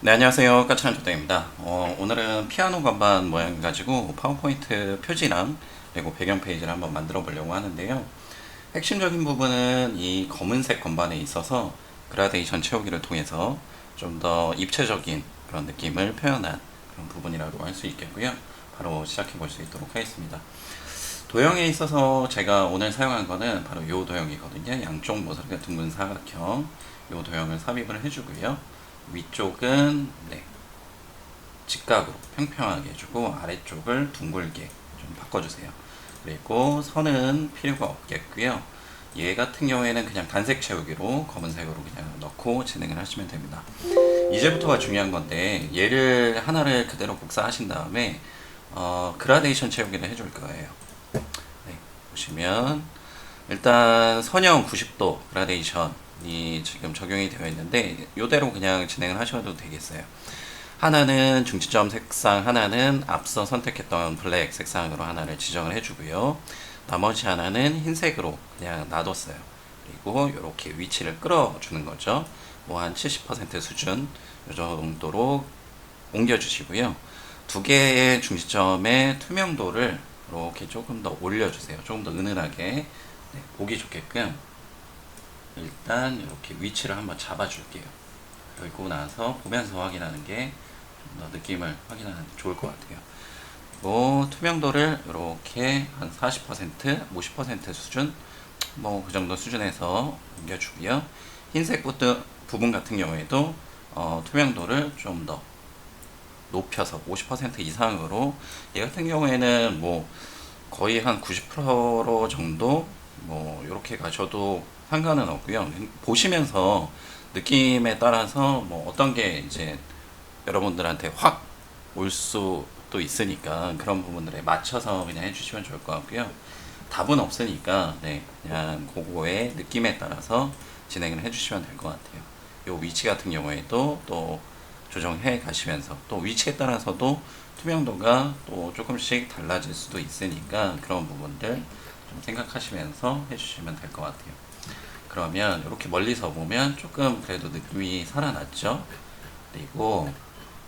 네, 안녕하세요. 까칠한 조땡입니다. 오늘은 피아노 건반 모양 가지고 파워포인트 표지랑 그리고 배경 페이지를 한번 만들어 보려고 하는데요. 핵심적인 부분은 이 검은색 건반에 있어서 그라데이션 채우기를 통해서 좀 더 입체적인 그런 느낌을 표현한 그런 부분이라고 할 수 있겠고요. 바로 시작해 볼 수 있도록 하겠습니다. 도형에 있어서 제가 오늘 사용한 거는 바로 이 도형이거든요. 양쪽 모서리가 둥근 사각형 이 도형을 삽입을 해주고요. 위쪽은 직각으로 평평하게 해주고 아래쪽을 둥글게 좀 바꿔주세요. 그리고 선은 필요가 없겠고요. 얘 같은 경우에는 그냥 단색 채우기로 검은색으로 그냥 넣고 진행을 하시면 됩니다. 이제부터가 중요한 건데 얘를 하나를 그대로 복사하신 다음에 그라데이션 채우기를 해줄 거예요. 네, 보시면 일단 선형 90도 그라데이션이 지금 적용이 되어 있는데 이대로 그냥 진행을 하셔도 되겠어요. 하나는 중지점 색상, 하나는 앞서 선택했던 블랙 색상으로 하나를 지정을 해주고요. 나머지 하나는 흰색으로 그냥 놔뒀어요. 그리고 이렇게 위치를 끌어주는 거죠. 뭐 한 70% 수준 이 정도로 옮겨주시고요. 두 개의 중지점의 투명도를 이렇게 조금 더 올려주세요. 조금 더 은은하게 보기 좋게끔 일단 이렇게 위치를 한번 잡아줄게요. 그리고 나서 보면서 확인하는 게 좀 더 느낌을 확인하는 데 좋을 것 같아요. 그리고 투명도를 이렇게 한 40%, 50% 수준, 뭐 그 정도 수준에서 옮겨주고요. 흰색 부분 같은 경우에도 투명도를 좀 더 높여서 50% 이상으로, 얘 같은 경우에는 뭐 거의 한 90% 정도 뭐 이렇게 가셔도 상관은 없고요. 보시면서 느낌에 따라서 뭐 어떤 게 이제 여러분들한테 확 올 수도 있으니까 그런 부분들에 맞춰서 그냥 해주시면 좋을 것 같고요. 답은 없으니까 그냥 그거의 느낌에 따라서 진행을 해주시면 될 것 같아요. 요 위치 같은 경우에도 또 조정해 가시면서 또 위치에 따라서도 투명도가 또 조금씩 달라질 수도 있으니까 그런 부분들 좀 생각하시면서 해주시면 될 것 같아요. 그러면 이렇게 멀리서 보면 조금 그래도 느낌이 살아났죠. 그리고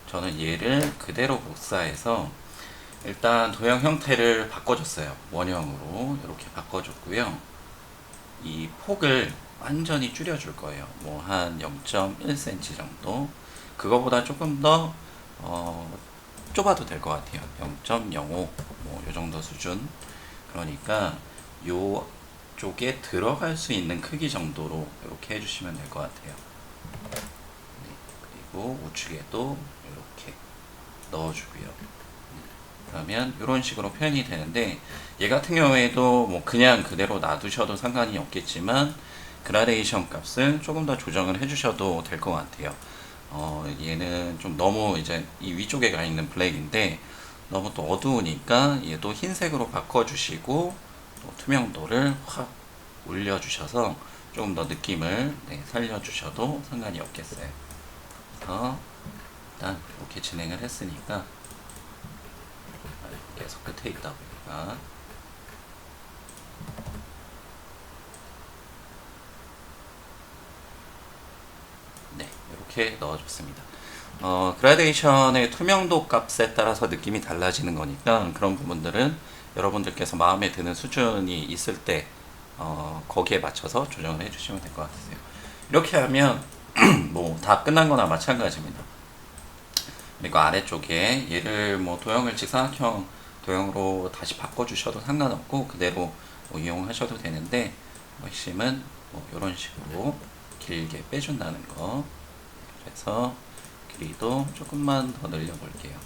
저는 얘를 그대로 복사해서 일단 도형 형태를 바꿔줬어요. 원형으로 이렇게 바꿔줬고요. 이 폭을 완전히 줄여줄 거예요. 뭐 한 0.1cm 정도. 그거보다 조금 더 좁아도 될 것 같아요. 0.05 뭐 요 정도 수준. 그러니까 요 쪽에 들어갈 수 있는 크기 정도로 이렇게 해주시면 될 것 같아요. 그리고 우측에도 이렇게 넣어주고요. 그러면 이런 식으로 표현이 되는데, 얘 같은 경우에도 뭐 그냥 그대로 놔두셔도 상관이 없겠지만 그라데이션 값을 조금 더 조정을 해주셔도 될 것 같아요. 얘는 좀 너무 이제 이 위쪽에 가 있는 블랙인데 너무 또 어두우니까 얘도 흰색으로 바꿔주시고 또 투명도를 확 올려주셔서 조금 더 느낌을 살려주셔도 상관이 없겠어요. 그래서 일단 이렇게 진행을 했으니까 계속 끝에 있다 보니까 이렇게 넣어줬습니다. 그라데이션의 투명도 값에 따라서 느낌이 달라지는 거니까 그런 부분들은 여러분들께서 마음에 드는 수준이 있을 때 거기에 맞춰서 조정을 해주시면 될 것 같으세요. 이렇게 하면 뭐 다 끝난 거나 마찬가지입니다. 그리고 아래쪽에 얘를 뭐 도형을 직사각형 도형으로 다시 바꿔주셔도 상관없고 그대로 뭐 이용하셔도 되는데, 핵심은 뭐 이런 식으로 길게 빼준다는 거. 그래서 길이도 조금만 더 늘려볼게요.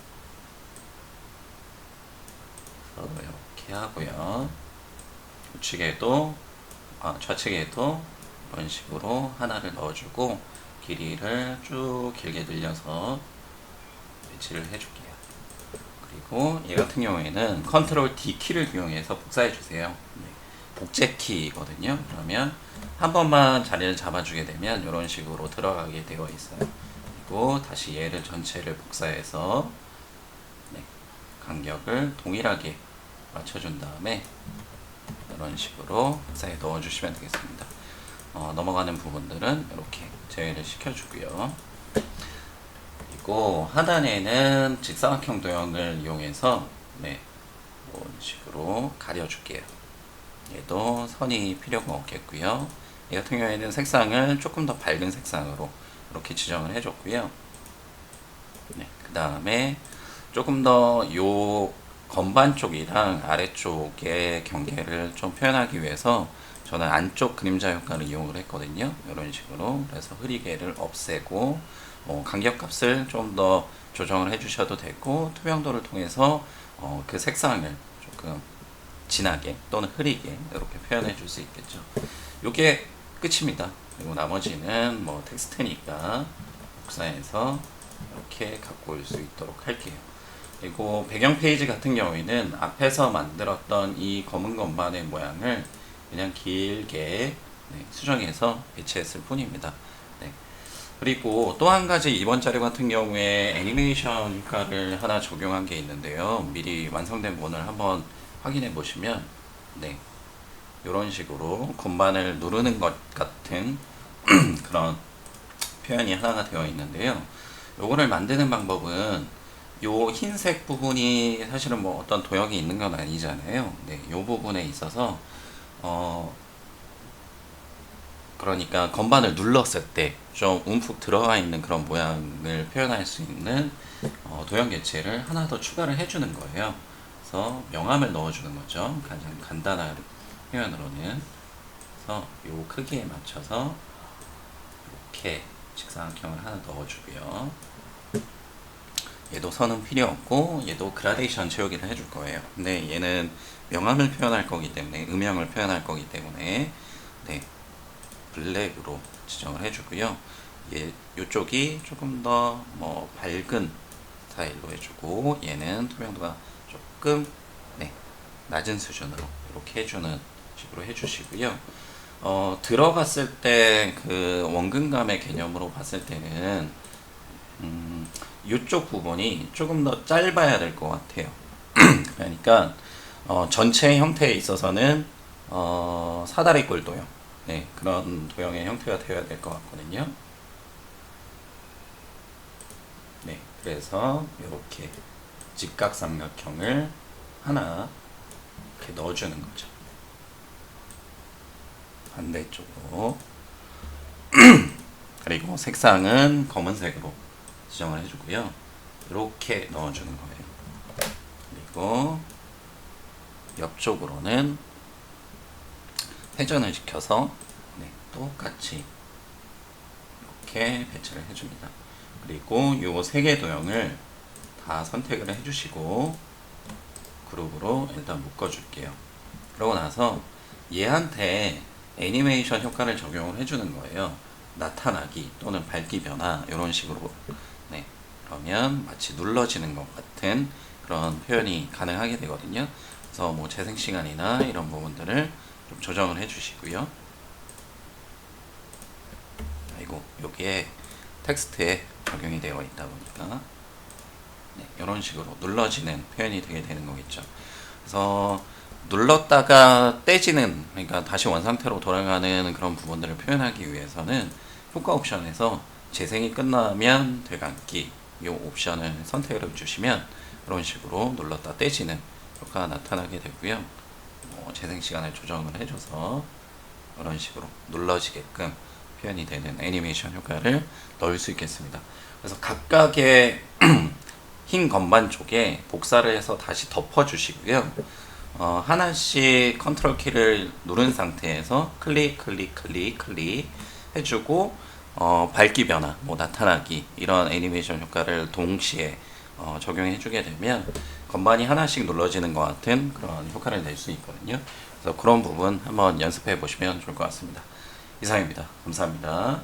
이렇게 하고요. 우측에도 좌측에도 이런 식으로 하나를 넣어주고 길이를 쭉 길게 늘려서 배치를 해줄게요. 그리고 얘 같은 경우에는 컨트롤 D 키를 이용해서 복사해 주세요. 복제 키거든요. 그러면 한 번만 자리를 잡아주게 되면 이런 식으로 들어가게 되어 있어요. 그리고 다시 얘를 전체를 복사해서 간격을 동일하게 맞춰준 다음에 이런 식으로 복사에 넣어주시면 되겠습니다. 넘어가는 부분들은 이렇게 제외를 시켜주고요. 있고 하단에는 직사각형 도형을 이용해서 네, 이런 식으로 가려줄게요. 얘도 선이 필요가 없겠고요. 이 같은 경우에는 색상을 조금 더 밝은 색상으로 이렇게 지정을 해줬고요. 네, 그 다음에 조금 더 요 건반 쪽이랑 아래쪽의 경계를 좀 표현하기 위해서 저는 안쪽 그림자 효과를 이용을 했거든요. 이런 식으로. 그래서 흐리게를 없애고 간격값을 좀 더 조정을 해주셔도 되고, 투명도를 통해서 그 색상을 조금 진하게 또는 흐리게 이렇게 표현해 줄 수 있겠죠. 이게 끝입니다. 그리고 나머지는 뭐 텍스트니까 복사해서 이렇게 갖고 올 수 있도록 할게요. 그리고 배경 페이지 같은 경우에는 앞에서 만들었던 이 검은 건반의 모양을 그냥 길게 수정해서 배치했을 뿐입니다. 네. 그리고 또 한 가지 이번 자료 같은 경우에 애니메이션 효과를 하나 적용한 게 있는데요. 미리 완성된 부분을 한번 확인해 보시면 네, 이런 식으로 건반을 누르는 것 같은 그런 표현이 하나가 되어 있는데요. 요거를 만드는 방법은 요 흰색 부분이 사실은 뭐 어떤 도형이 있는 건 아니잖아요. 네, 요 부분에 있어서 그러니까 건반을 눌렀을 때 좀 움푹 들어가 있는 그런 모양을 표현할 수 있는 도형 개체를 하나 더 추가를 해주는 거예요. 그래서 명암을 넣어주는 거죠. 가장 간단한 표현으로는. 그래서 요 크기에 맞춰서 이렇게 직사각형을 하나 넣어주고요. 얘도 선은 필요 없고 얘도 그라데이션 채우기를 해줄 거예요. 근데 얘는 명암을 표현할 거기 때문에, 음영을 표현할 거기 때문에 네, 블랙으로 지정을 해주고요. 이쪽이 조금 더 뭐 밝은 스타일로 해주고, 얘는 투명도가 조금 네, 낮은 수준으로 이렇게 해주는 식으로 해주시고요. 들어갔을 때 그 원근감의 개념으로 봤을 때는 이쪽 부분이 조금 더 짧아야 될 것 같아요. 그러니까 전체 형태에 있어서는 사다리꼴 도형, 네, 그런 도형의 형태가 되어야 될 것 같거든요. 네, 그래서 이렇게 직각삼각형을 하나 이렇게 넣어주는 거죠. 반대쪽으로. 그리고 색상은 검은색으로 지정을 해주고요. 이렇게 넣어주는 거예요. 그리고 옆쪽으로는 회전을 시켜서 네, 똑같이 이렇게 배치를 해줍니다. 그리고 요 세 개 도형을 다 선택을 해주시고 그룹으로 일단 묶어줄게요. 그러고 나서 얘한테 애니메이션 효과를 적용을 해주는 거예요. 나타나기 또는 밝기 변화 이런 식으로. 네, 그러면 마치 눌러지는 것 같은 그런 표현이 가능하게 되거든요. 그래서 뭐 재생 시간이나 이런 부분들을 좀 조정을 해주시고요. 아이고, 여기에 텍스트에 적용이 되어 있다 보니까 네, 이런 식으로 눌러지는 표현이 되게 되는 거겠죠. 그래서 눌렀다가 떼지는, 그러니까 다시 원상태로 돌아가는 그런 부분들을 표현하기 위해서는 효과 옵션에서 재생이 끝나면 되감기 이 옵션을 선택을 해주시면 이런 식으로 눌렀다 떼지는 효과가 나타나게 되고요. 재생 시간을 조정을 해줘서 이런 식으로 눌러지게끔 표현이 되는 애니메이션 효과를 넣을 수 있겠습니다. 그래서 각각의 흰 건반 쪽에 복사를 해서 다시 덮어주시고요. 하나씩 컨트롤 키를 누른 상태에서 클릭 해주고 밝기 변화, 뭐 나타나기 이런 애니메이션 효과를 동시에 적용해 주게 되면 건반이 하나씩 눌러지는 것 같은 그런 효과를 낼 수 있거든요. 그래서 그런 부분 한번 연습해 보시면 좋을 것 같습니다. 이상입니다. 감사합니다.